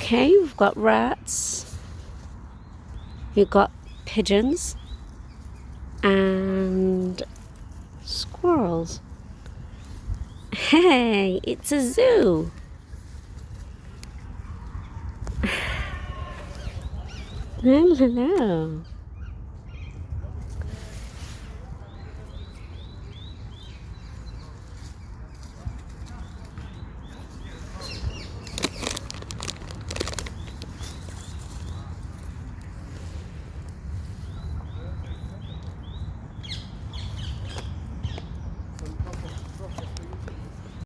Okay, we've got rats. We've got pigeons. And squirrels. Hey, it's a zoo. Hello.